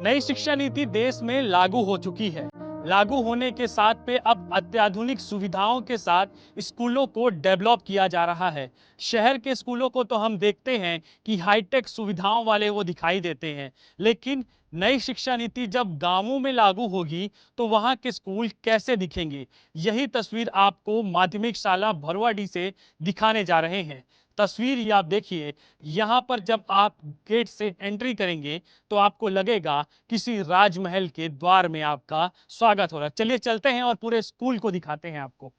नई शिक्षा नीति देश में लागू हो चुकी है। लागू होने के साथ पे अब अत्याधुनिक सुविधाओं के साथ स्कूलों को डेवलप किया जा रहा है। शहर के स्कूलों को तो हम देखते हैं कि हाईटेक सुविधाओं वाले वो दिखाई देते हैं, लेकिन नई शिक्षा नीति जब गांवों में लागू होगी तो वहां के स्कूल कैसे दिखेंगे, यही तस्वीर आपको माध्यमिक शाला भरवाडी से दिखाने जा रहे हैं। तस्वीर ये आप देखिए, यहाँ पर जब आप गेट से एंट्री करेंगे तो आपको लगेगा किसी राजमहल के द्वार में आपका स्वागत हो रहा है। चलिए चलते हैं और पूरे स्कूल को दिखाते हैं आपको।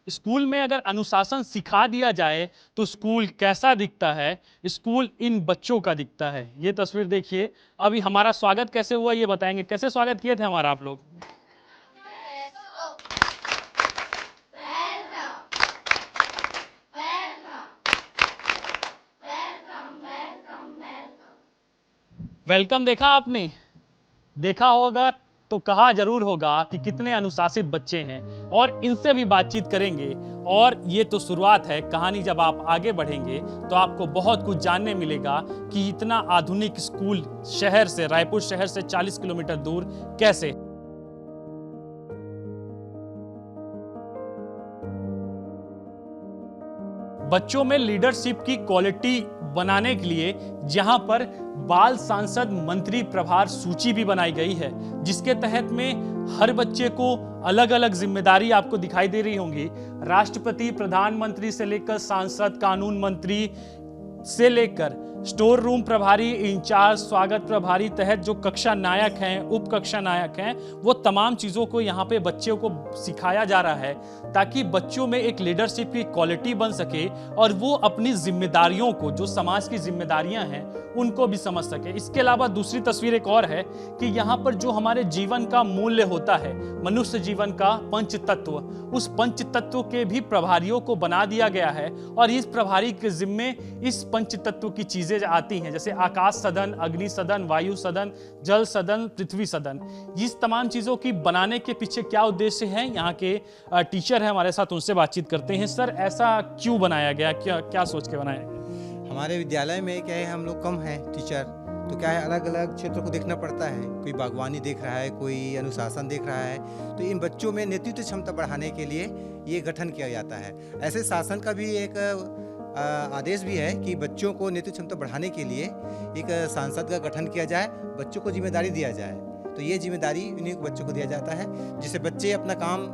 स्कूल में अगर अनुशासन सिखा दिया जाए तो स्कूल कैसा दिखता है, स्कूल इन बच्चों का दिखता है। ये तस्वीर देखिए। अभी हमारा स्वागत कैसे हुआ ये बताएंगे, कैसे स्वागत किए थे हमारा आप लोग? वेलकम देखा आपने? देखा होगा तो कहा जरूर होगा कि कितने अनुशासित बच्चे हैं, और इनसे भी बातचीत करेंगे। और ये तो शुरुआत है कहानी, जब आप आगे बढ़ेंगे तो आपको बहुत कुछ जानने मिलेगा कि इतना आधुनिक स्कूल शहर से, रायपुर शहर से 40 किलोमीटर दूर कैसे। बच्चों में लीडरशिप की क्वालिटी बनाने के लिए जहां पर बाल सांसद मंत्री प्रभार सूची भी बनाई गई है, जिसके तहत में हर बच्चे को अलग अलग जिम्मेदारी आपको दिखाई दे रही होंगी। राष्ट्रपति, प्रधानमंत्री से लेकर सांसद, कानून मंत्री से लेकर स्टोर रूम प्रभारी, इंचार्ज, स्वागत प्रभारी तहत जो कक्षा नायक हैं, उप कक्षा नायक हैं, वो तमाम चीज़ों को यहाँ पे बच्चों को सिखाया जा रहा है, ताकि बच्चों में एक लीडरशिप की क्वालिटी बन सके और वो अपनी जिम्मेदारियों को, जो समाज की जिम्मेदारियां हैं, उनको भी समझ सके। इसके अलावा दूसरी तस्वीर एक और है कि यहाँ पर जो हमारे जीवन का मूल्य होता है, मनुष्य जीवन का पंच तत्व, उस पंच तत्व के भी प्रभारियों को बना दिया गया है। और इस प्रभारी के जिम्मे इस पंच तत्व की चीजें आती हैं, जैसे आकाश सदन, अग्नि सदन, वायु सदन, जल सदन, पृथ्वी सदन। इस तमाम चीजों की बनाने के पीछे क्या उद्देश्य है, यहाँ के टीचर है हमारे साथ, उनसे बातचीत करते हैं। सर, ऐसा क्यों बनाया गया, क्या क्या सोच के बनाया गया? हमारे विद्यालय में क्या है, हम लोग कम हैं टीचर, तो क्या है अलग अलग क्षेत्रों को देखना पड़ता है। कोई बागवानी देख रहा है, कोई अनुशासन देख रहा है, तो इन बच्चों में नेतृत्व क्षमता बढ़ाने के लिए ये गठन किया जाता है। ऐसे शासन का भी एक आदेश भी है कि बच्चों को नेतृत्व क्षमता बढ़ाने के लिए एक सांसद का गठन किया जाए, बच्चों को जिम्मेदारी दिया जाए। तो ये जिम्मेदारी इन्हीं बच्चों को दिया जाता है, जिससे बच्चे अपना काम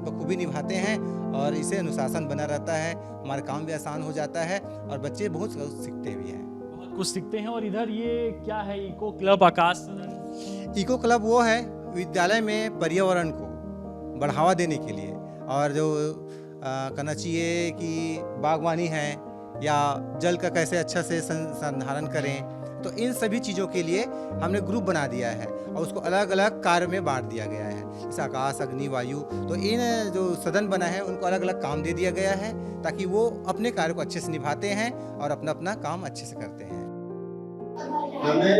बखूबी निभाते हैं और इसे अनुशासन बना रहता है, हमारा काम भी आसान हो जाता है और बच्चे बहुत सीखते भी हैं, बहुत कुछ सीखते हैं। और इधर ये क्या है, इको क्लब आकाश सदन? इको क्लब वो है विद्यालय में पर्यावरण को बढ़ावा देने के लिए, और जो कहना चाहिए कि बागवानी है या जल का कैसे अच्छा से संधारण करें, तो इन सभी चीज़ों के लिए हमने ग्रुप बना दिया है और उसको अलग अलग कार्य में बांट दिया गया है, जैसे आकाश, अग्नि, वायु। तो इन जो सदन बना है उनको अलग अलग काम दे दिया गया है, ताकि वो अपने कार्य को अच्छे से निभाते हैं और अपना अपना काम अच्छे से करते हैं। हमें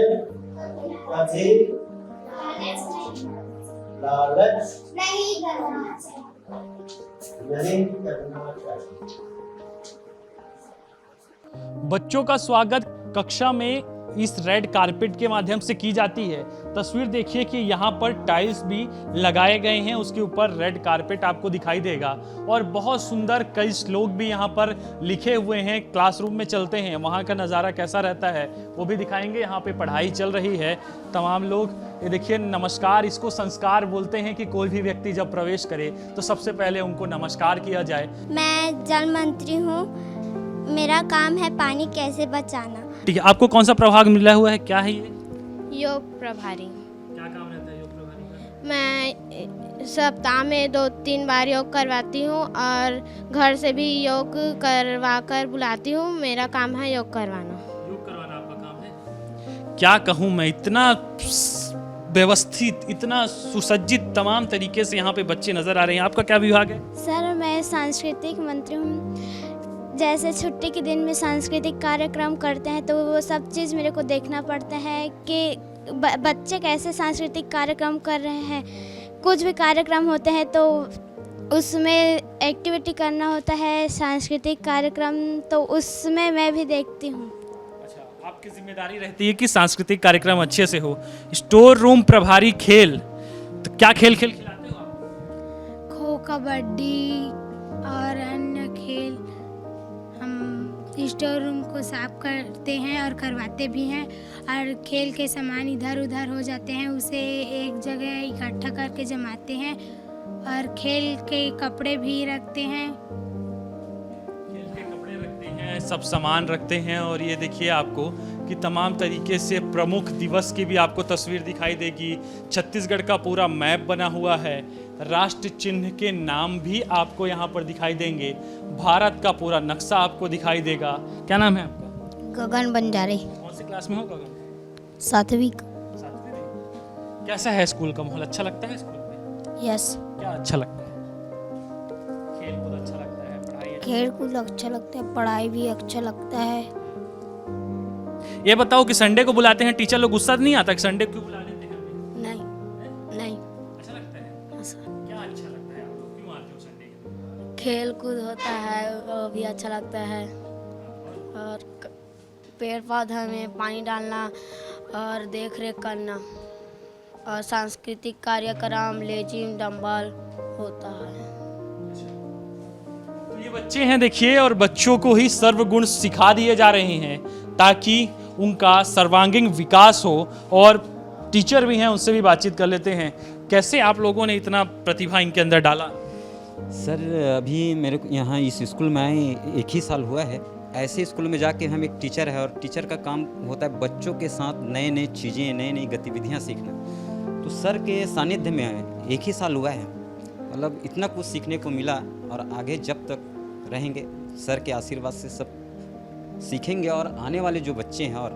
लालच नहीं करना चाहिए। बच्चों का स्वागत कक्षा में इस रेड कारपेट के माध्यम से की जाती है। तस्वीर देखिए कि यहाँ पर टाइल्स भी लगाए गए हैं, उसके ऊपर रेड कारपेट आपको दिखाई देगा, और बहुत सुंदर कई श्लोक भी यहाँ पर लिखे हुए हैं। क्लासरूम में चलते हैं, वहाँ का नज़ारा कैसा रहता है वो भी दिखाएंगे। यहाँ पे पढ़ाई चल रही है, तमाम लोग, ये देखिए नमस्कार, इसको संस्कार बोलते हैं कि कोई भी व्यक्ति जब प्रवेश करे तो सबसे पहले उनको नमस्कार किया जाए। मैं जल मंत्री हूँ, मेरा काम है पानी कैसे बचाना। ठीक है, आपको कौन सा प्रभाग मिला हुआ है, क्या है ये? योग प्रभारी। क्या काम रहता है योग प्रभारी का? मैं सप्ताह में 2-3 बार योग करवाती हूँ और घर से भी योग करवा कर बुलाती हूँ। मेरा काम है योग करवाना। योग करवाना आपका काम है? क्या कहूँ मैं, इतना व्यवस्थित, इतना सुसज्जित तमाम तरीके से यहाँ पे बच्चे नजर आ रहे हैं। आपका क्या विभाग है? सर, मैं सांस्कृतिक मंत्री हूँ। जैसे छुट्टी के दिन में सांस्कृतिक कार्यक्रम करते हैं तो वो सब चीज़ मेरे को देखना पड़ता है कि बच्चे कैसे सांस्कृतिक कार्यक्रम कर रहे हैं। कुछ भी कार्यक्रम होते हैं तो उसमें एक्टिविटी करना होता है, सांस्कृतिक कार्यक्रम, तो उसमें मैं भी देखती हूँ। अच्छा, आपकी जिम्मेदारी रहती है कि सांस्कृतिक कार्यक्रम अच्छे से हो। स्टोर रूम प्रभारी खेल, तो क्या खेल खिलाते हो आप? खो, कबड्डी और अन्य खेल। हम स्टोर रूम को साफ करते हैं और करवाते भी हैं, और खेल के सामान इधर उधर हो जाते हैं उसे एक जगह इकट्ठा करके जमाते हैं, और खेल के कपड़े भी रखते हैं। खेल के कपड़े रखते हैं, सब सामान रखते हैं। और ये देखिए आपको कि तमाम तरीके से प्रमुख दिवस की भी आपको तस्वीर दिखाई देगी। छत्तीसगढ़ का पूरा मैप बना हुआ है, राष्ट्र चिन्ह के नाम भी आपको यहाँ पर दिखाई देंगे, भारत का पूरा नक्शा आपको दिखाई देगा। क्या नाम है आपका? गगन बंजारे, कौन सी क्लास में हो गगन? 7वीं। कैसा है स्कूल का माहौल? अच्छा लगता है स्कूल में? यस। क्या अच्छा लगता है? खेल कूद अच्छा लगता है, पढ़ाई? खेल कूद अच्छा लगता है, पढ़ाई भी अच्छा लगता है। ये बताओ कि संडे को बुलाते हैं टीचर लोग, गुस्सा नहीं आता कि संडे क्यों बुला लेते हैं? नहीं। अच्छा लगता है? क्या अच्छा लगता है? आप लोग क्यों आते हो संडे को? खेल कूद होता है वो भी अच्छा लगता है, और पेड़ पौधा में पानी डालना और देख रेख करना, और सांस्कृतिक कार्यक्रम लेजिम डंबल होता है। तो ये बच्चे हैं देखिए, और बच्चों को ही सर्वगुण सिखा दिए जा रहे हैं ताकि उनका सर्वांगीण विकास हो। और टीचर भी हैं, उनसे भी बातचीत कर लेते हैं। कैसे आप लोगों ने इतना प्रतिभा इनके अंदर डाला? सर अभी मेरे को यहाँ इस स्कूल में आए 1 ही साल हुआ है। ऐसे स्कूल में जाके हम एक टीचर है, और टीचर का काम होता है बच्चों के साथ नए नए चीज़ें, नई नई गतिविधियाँ सीखना। तो सर के सानिध्य में 1 ही साल हुआ है, मतलब इतना कुछ सीखने को मिला। और आगे जब तक रहेंगे सर के आशीर्वाद से सब सीखेंगे, और आने वाले जो बच्चे हैं और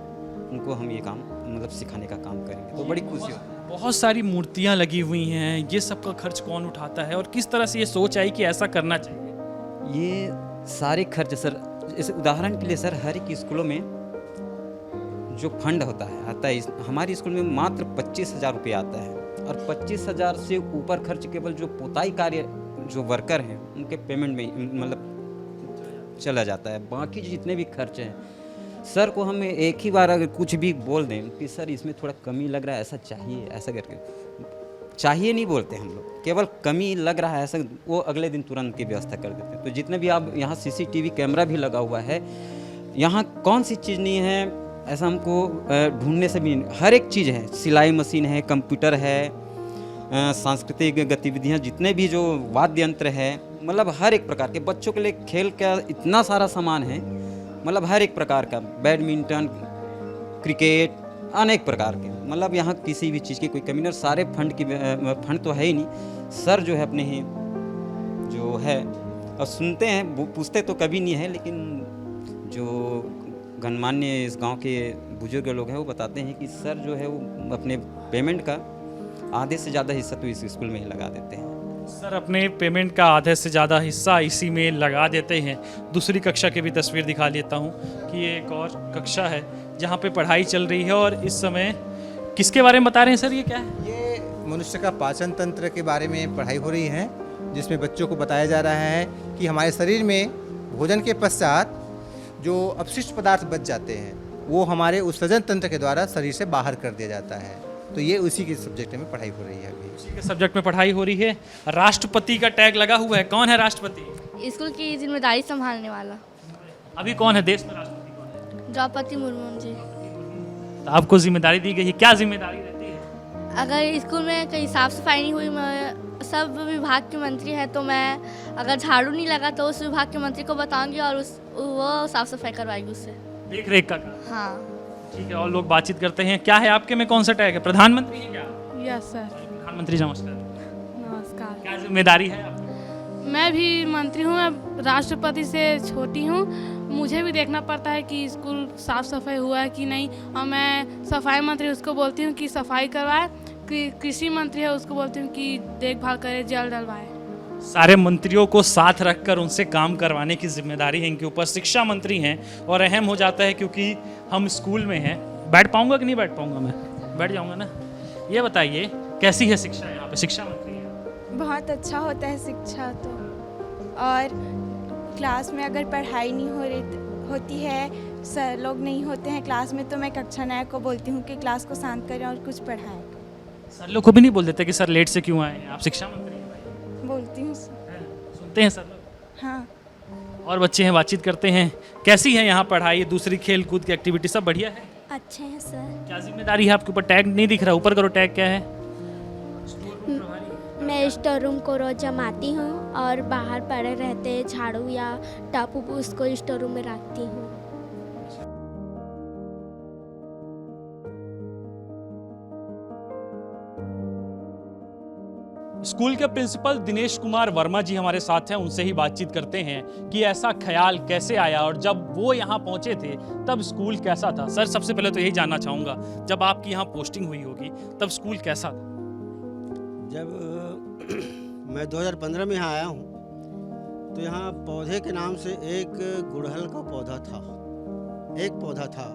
उनको हम ये काम मतलब सिखाने का काम करेंगे, तो बड़ी खुशी होती है। बहुत सारी मूर्तियां लगी हुई हैं, ये सब का खर्च कौन उठाता है और किस तरह से ये सोच आई कि ऐसा करना चाहिए? ये सारे खर्च सर, जैसे उदाहरण के लिए सर, हर एक स्कूलों में जो फंड होता है आता है, हमारे स्कूल में मात्र 25,000 रुपये आता है, और 25,000 से ऊपर खर्च केवल जो पोताई कार्य जो वर्कर हैं उनके पेमेंट में मतलब चला जाता है। बाकी जितने भी खर्च हैं सर को हम एक ही बार अगर कुछ भी बोल दें कि सर इसमें थोड़ा कमी लग रहा है, ऐसा चाहिए, ऐसा करके चाहिए नहीं बोलते हम लोग, केवल कमी लग रहा है ऐसा, वो अगले दिन तुरंत की व्यवस्था कर देते हैं। तो जितने भी आप यहाँ CCTV कैमरा भी लगा हुआ है, यहाँ कौन सी चीज़ नहीं है ऐसा हमको ढूंढने से भी, हर एक चीज़ है। सिलाई मशीन है, कंप्यूटर है, सांस्कृतिक गतिविधियाँ, जितने भी जो वाद्य यंत्र है, मतलब हर एक प्रकार के बच्चों के लिए खेल का इतना सारा सामान है, मतलब हर एक प्रकार का, बैडमिंटन, क्रिकेट, अनेक प्रकार के, मतलब यहाँ किसी भी चीज़ की कोई कमी नहीं। और सारे फंड तो है ही नहीं, सर जो है अपने ही जो है, और सुनते हैं, पूछते तो कभी नहीं है, लेकिन जो गणमान्य इस गांव के बुजुर्ग लोग हैं वो बताते हैं कि सर जो है वो अपने पेमेंट का आधे से ज़्यादा हिस्सा तो इस स्कूल में ही लगा देते हैं। सर अपने पेमेंट का आधे से ज़्यादा हिस्सा इसी में लगा देते हैं। दूसरी कक्षा की भी तस्वीर दिखा लेता हूँ कि ये एक और कक्षा है जहाँ पे पढ़ाई चल रही है, और इस समय किसके बारे में बता रहे हैं सर? ये क्या है? ये मनुष्य का पाचन तंत्र के बारे में पढ़ाई हो रही है, जिसमें बच्चों को बताया जा रहा है कि हमारे शरीर में भोजन के पश्चात जो अपशिष्ट पदार्थ बच जाते हैं वो हमारे उत्सर्जन तंत्र के द्वारा शरीर से बाहर कर दिया जाता है। तो ये उसी के सब्जेक्ट में पढ़ाई हो रही है अभी। उसी के सब्जेक्ट में पढ़ाई हो रही है। राष्ट्रपति का टैग लगा हुआ है, कौन है राष्ट्रपति? स्कूल की जिम्मेदारी संभालने वाला अभी कौन है देश में राष्ट्रपति? कौन है? द्रौपदी मुर्मू जी। तो आपको जिम्मेदारी दी गई है, क्या जिम्मेदारी रहती है? अगर स्कूल में कहीं साफ सफाई नहीं हुई, मैं सब विभाग के मंत्री हैं, तो मैं अगर झाड़ू नहीं लगा तो उस विभाग के मंत्री को बताऊंगी और वो साफ सफाई करवाएगी उससे, देख रेख का काम। हाँ ठीक है, और लोग बातचीत करते हैं। क्या है आपके में, कौन सा टैग है? प्रधानमंत्री है क्या? Yes sir. प्रधानमंत्री नमस्कार। नमस्कार। क्या जिम्मेदारी है आपकी? मैं भी मंत्री हूँ, मैं राष्ट्रपति से छोटी हूँ, मुझे भी देखना पड़ता है कि स्कूल साफ़ सफाई हुआ है कि नहीं, और मैं सफाई मंत्री उसको बोलती हूँ कि सफाई करवाए, कृषि मंत्री है उसको बोलती हूँ कि देखभाल करे, जल डलवाए। सारे मंत्रियों को साथ रखकर उनसे काम करवाने की जिम्मेदारी है इनके ऊपर। शिक्षा मंत्री हैं और अहम हो जाता है क्योंकि हम स्कूल में हैं। बैठ पाऊंगा कि नहीं बैठ पाऊंगा? मैं बैठ जाऊंगा ना। ये बताइए कैसी है शिक्षा यहाँ पे, शिक्षा मंत्री हैं? बहुत अच्छा होता है शिक्षा तो। और क्लास में अगर पढ़ाई नहीं होती है, सर लोग नहीं होते हैं क्लास में, तो मैं कक्षा नायक को बोलती हूँ कि क्लास को शांत करें और कुछ पढ़ाएं। सर लोग को भी नहीं बोल देते कि सर लेट से क्यों आए हैं? आप शिक्षा मंत्री हैं भाई। बोलती हूँ। सुनते हैं सर लोग? हाँ। और बच्चे हैं, बातचीत करते हैं। कैसी है यहाँ पढ़ाई, दूसरी खेल कूद की एक्टिविटी सब बढ़िया है? अच्छे हैं सर। क्या जिम्मेदारी है आपके ऊपर? टैग नहीं दिख रहा, ऊपर करो टैग क्या है? मैं स्टोर रूम को रोज जमाती हूँ और बाहर पड़े रहते झाड़ू या टब उसको स्टोर रूम में रखती हूँ। स्कूल के प्रिंसिपल दिनेश कुमार वर्मा जी हमारे साथ हैं, उनसे ही बातचीत करते हैं कि ऐसा ख्याल कैसे आया और जब वो यहाँ पहुँचे थे तब स्कूल कैसा था। सर सबसे पहले तो यही जानना चाहूँगा, जब आपकी यहाँ पोस्टिंग हुई होगी तब स्कूल कैसा था? जब मैं 2015 में यहाँ आया हूँ तो यहाँ पौधे के नाम से एक गुड़हल का पौधा था, एक पौधा था,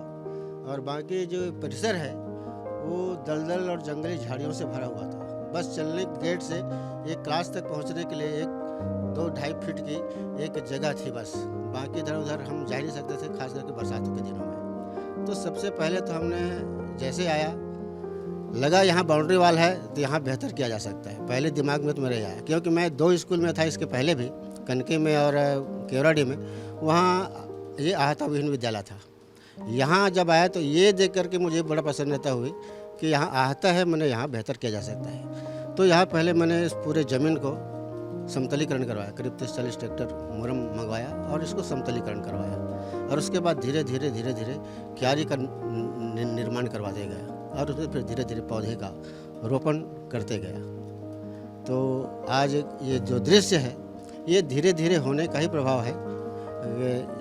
और बाकी जो परिसर है वो दलदल और जंगली झाड़ियों से भरा हुआ था। बस चलने गेट से एक क्लास तक पहुंचने के लिए एक 2-2.5 फीट की एक जगह थी बस, बाकी इधर उधर हम जा ही नहीं सकते थे, खास करके बरसातों के दिनों में। तो सबसे पहले तो हमने जैसे आया लगा यहाँ बाउंड्री वाल है तो यहाँ बेहतर किया जा सकता है, पहले दिमाग में तो मेरे आया, क्योंकि मैं 2 स्कूल में था इसके पहले भी, कनकी में और केवराडी में, वहाँ ये आहता विहीन विद्यालय था। यहाँ जब आया तो ये देख करके मुझे बड़ा प्रसन्नता हुई कि यहाँ आहता है, मैंने यहाँ बेहतर किया जा सकता है। तो यहाँ पहले मैंने इस पूरे ज़मीन को समतलीकरण करवाया, करीब 30-40 ट्रैक्टर मुरम मंगवाया और इसको समतलीकरण करवाया, और उसके बाद धीरे धीरे क्यारी का निर्माण करवाते गया और उसमें फिर धीरे धीरे पौधे का रोपण करते गया। तो आज ये जो दृश्य है ये धीरे धीरे होने का ही प्रभाव है।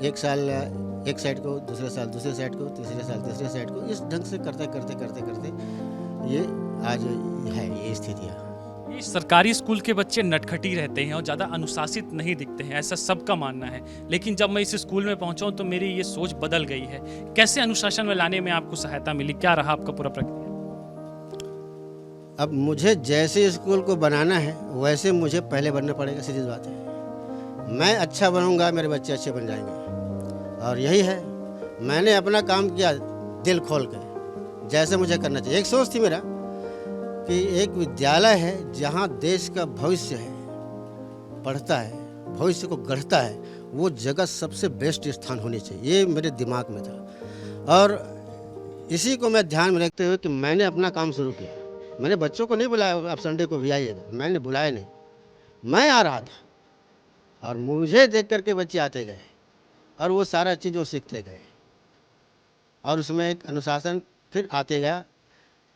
एक साल एक साइड को, दूसरे साल दूसरे साइड को, तीसरे साल तीसरे साइड को, इस ढंग से करते ये आज है ये स्थितियाँ। ये सरकारी स्कूल के बच्चे नटखटी रहते हैं और ज़्यादा अनुशासित नहीं दिखते हैं, ऐसा सबका मानना है, लेकिन जब मैं इस स्कूल में पहुंचा हूं तो मेरी ये सोच बदल गई है। कैसे अनुशासन में लाने में आपको सहायता मिली, क्या रहा आपका पूरा प्रक्रिया? अब मुझे जैसे स्कूल को बनाना है वैसे मुझे पहले बनना पड़ेगा, सीधी बात है। मैं अच्छा बनूंगा, मेरे बच्चे अच्छे बन जाएंगे, और यही है। मैंने अपना काम किया दिल खोल के, जैसे मुझे करना चाहिए। एक सोच थी मेरा कि एक विद्यालय है जहाँ देश का भविष्य है, पढ़ता है, भविष्य को गढ़ता है, वो जगह सबसे बेस्ट स्थान होनी चाहिए, ये मेरे दिमाग में था। और इसी को मैं ध्यान में रखते हुए कि मैंने अपना काम शुरू किया। मैंने बच्चों को नहीं बुलाया आप संडे को भी आइएगा, मैंने बुलाया नहीं, मैं आ रहा था और मुझे देख करके बच्चे आते गए और वो सारा चीज़ वो सीखते गए, और उसमें एक अनुशासन फिर आते गया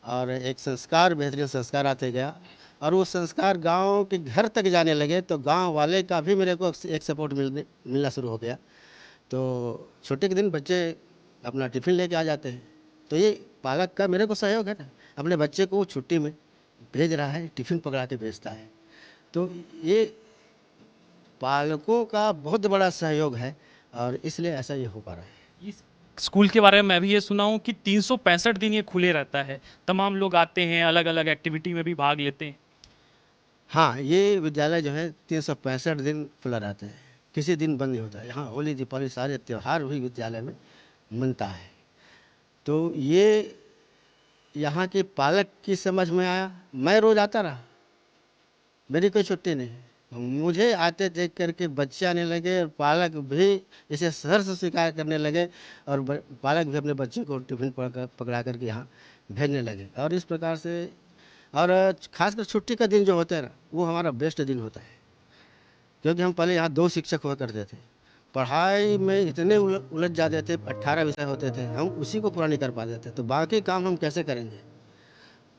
और एक संस्कार, बेहतरीन संस्कार आते गया, और वो संस्कार गांव के घर तक जाने लगे। तो गांव वाले का भी मेरे को एक सपोर्ट मिलना शुरू हो गया। तो छुट्टी के दिन बच्चे अपना टिफ़िन लेके आ जाते हैं, तो ये पालक का मेरे को सहयोग है ना, अपने बच्चे को छुट्टी में भेज रहा है, टिफ़िन पकड़ा के भेजता है। तो ये पालकों का बहुत बड़ा सहयोग है और इसलिए ऐसा ये हो पा रहा है। इस स्कूल के बारे में मैं भी ये सुना हूँ कि 365 दिन ये खुले रहता है, तमाम लोग आते हैं, अलग अलग एक्टिविटी में भी भाग लेते हैं। हाँ, ये विद्यालय जो है 365 दिन खुला रहता है, किसी दिन बंद नहीं होता है। यहाँ होली, दीपावली, सारे त्यौहार भी विद्यालय में मनता है। तो ये यहाँ के पालक की समझ में आया, मैं रोज़ आता रहा, मेरी कोई छुट्टी नहीं है। मुझे आते देख करके बच्चे आने लगे और पालक भी इसे सहर्ष स्वीकार करने लगे, और पालक भी अपने बच्चे को टिफिन पकड़ा करके यहाँ भेजने लगे। और इस प्रकार से, और खासकर छुट्टी का दिन जो होता है ना, वो हमारा बेस्ट दिन होता है, क्योंकि हम पहले यहाँ 2 शिक्षक हुआ करते थे, पढ़ाई में इतने उलझ जाते थे, 18 विषय होते थे, हम उसी को पूरा नहीं कर पाते थे, तो बाकी काम हम कैसे करेंगे।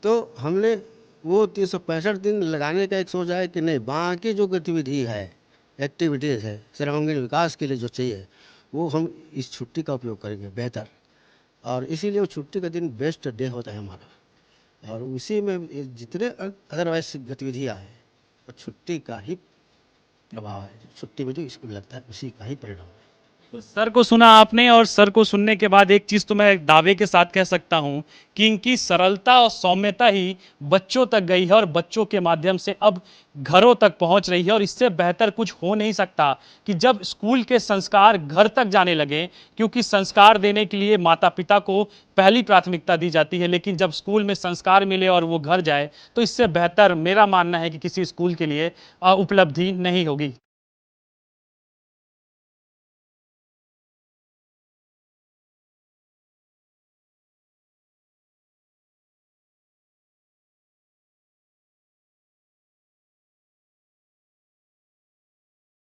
तो हमने वो 365 दिन लगाने का एक सोच है कि नहीं, बाकी जो गतिविधि है, एक्टिविटीज़ है, सर्वांगीण विकास के लिए जो चाहिए वो हम इस छुट्टी का उपयोग करेंगे बेहतर, और इसीलिए वो छुट्टी का दिन बेस्ट डे होता है हमारा। और उसी में जितने अदरवाइज गतिविधियाँ हैं वो छुट्टी का ही प्रभाव है, छुट्टी में जो स्कूल लगता है उसी का ही परिणाम है। तो सर को सुना आपने, और सर को सुनने के बाद एक चीज़ तो मैं दावे के साथ कह सकता हूं कि इनकी सरलता और सौम्यता ही बच्चों तक गई है और बच्चों के माध्यम से अब घरों तक पहुंच रही है। और इससे बेहतर कुछ हो नहीं सकता कि जब स्कूल के संस्कार घर तक जाने लगे, क्योंकि संस्कार देने के लिए माता पिता को पहली प्राथमिकता दी जाती है, लेकिन जब स्कूल में संस्कार मिले और वो घर जाए तो इससे बेहतर मेरा मानना है कि किसी स्कूल के लिए उपलब्धि नहीं होगी।